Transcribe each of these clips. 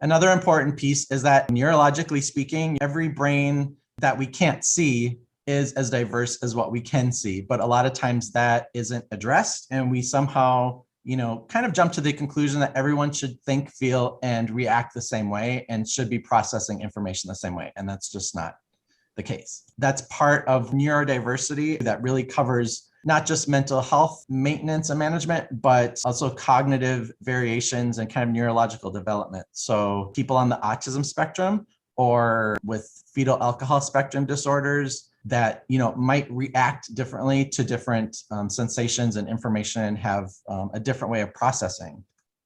Another important piece is that neurologically speaking, every brain that we can't see is as diverse as what we can see. But a lot of times that isn't addressed, and we somehow, kind of jump to the conclusion that everyone should think, feel, and react the same way and should be processing information the same way. And that's just not the case. That's part of neurodiversity that really covers not just mental health maintenance and management, but also cognitive variations and kind of neurological development. So people on the autism spectrum or with fetal alcohol spectrum disorders that might react differently to different sensations and information and have a different way of processing.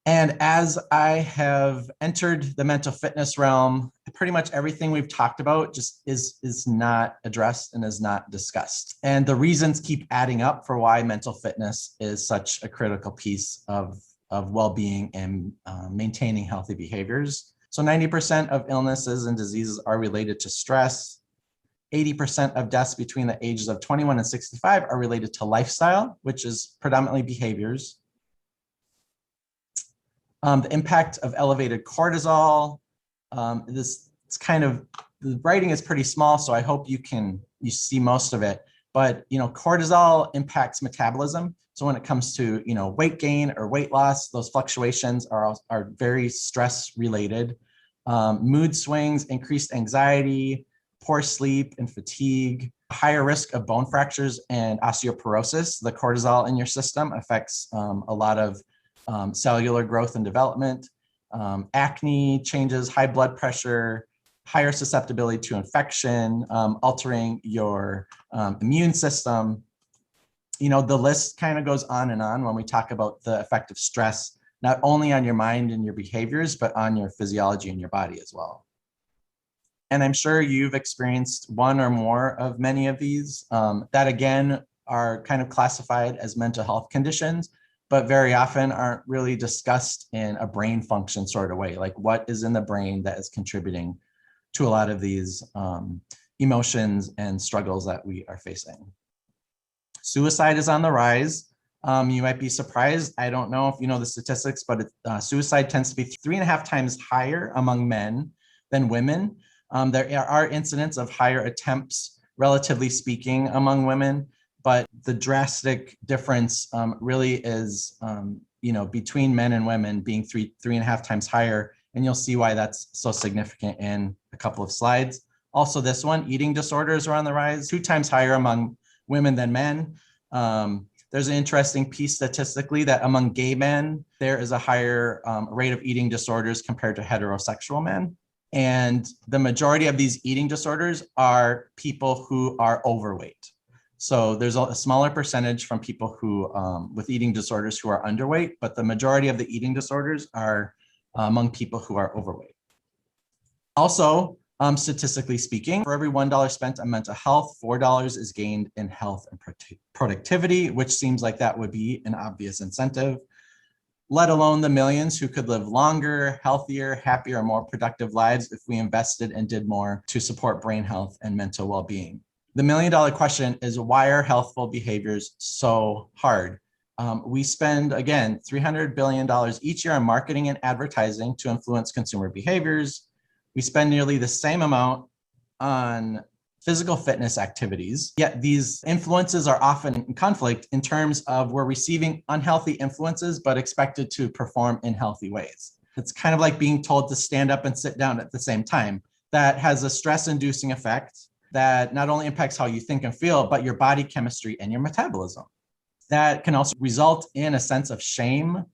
And as I have entered the mental fitness realm, pretty much everything we've talked about just is not addressed and is not discussed. And the reasons keep adding up for why mental fitness is such a critical piece of well-being and maintaining healthy behaviors. So 90% of illnesses and diseases are related to stress. 80% of deaths between the ages of 21 and 65 are related to lifestyle, which is predominantly behaviors. The impact of elevated cortisol. The writing is pretty small, so I hope you see most of it. But cortisol impacts metabolism. So when it comes to weight gain or weight loss, those fluctuations are very stress related. Mood swings, increased anxiety, poor sleep and fatigue, higher risk of bone fractures and osteoporosis. The cortisol in your system affects a lot of cellular growth and development, acne changes, high blood pressure, higher susceptibility to infection, altering your immune system. The list kind of goes on and on when we talk about the effect of stress, not only on your mind and your behaviors, but on your physiology and your body as well. And I'm sure you've experienced one or more of many of these that again are kind of classified as mental health conditions, but very often aren't really discussed in a brain function sort of way. Like what is in the brain that is contributing to a lot of these emotions and struggles that we are facing. Suicide is on the rise. You might be surprised. I don't know if you know the statistics, but suicide tends to be 3.5 times higher among men than women. There are incidents of higher attempts, relatively speaking, among women, but the drastic difference really is, between men and women being 3.5 times higher. And you'll see why that's so significant in a couple of slides. Also, this one, eating disorders are on the rise, 2 times higher among women than men. There's an interesting piece statistically that among gay men, there is a higher rate of eating disorders compared to heterosexual men. And the majority of these eating disorders are people who are overweight. So there's a smaller percentage from people who with eating disorders who are underweight, but the majority of the eating disorders are among people who are overweight. Also, statistically speaking, for every $1 spent on mental health, $4 is gained in health and productivity, which seems like that would be an obvious incentive, let alone the millions who could live longer, healthier, happier, more productive lives if we invested and did more to support brain health and mental well-being. The $1 million question is, why are healthful behaviors so hard? We spend, again, $300 billion each year on marketing and advertising to influence consumer behaviors. We spend nearly the same amount on physical fitness activities, yet these influences are often in conflict in terms of we're receiving unhealthy influences, but expected to perform in healthy ways. It's kind of like being told to stand up and sit down at the same time. That has a stress-inducing effect that not only impacts how you think and feel, but your body chemistry and your metabolism. That can also result in a sense of shame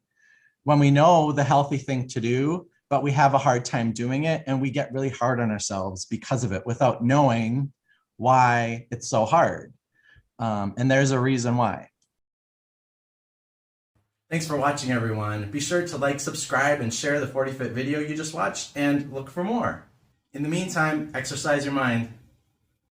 when we know the healthy thing to do, but we have a hard time doing it, and we get really hard on ourselves because of it without knowing why it's so hard. And there's a reason why. Thanks for watching, everyone. Be sure to like, subscribe, and share the 40 Fit video you just watched, and look for more. In the meantime, exercise your mind.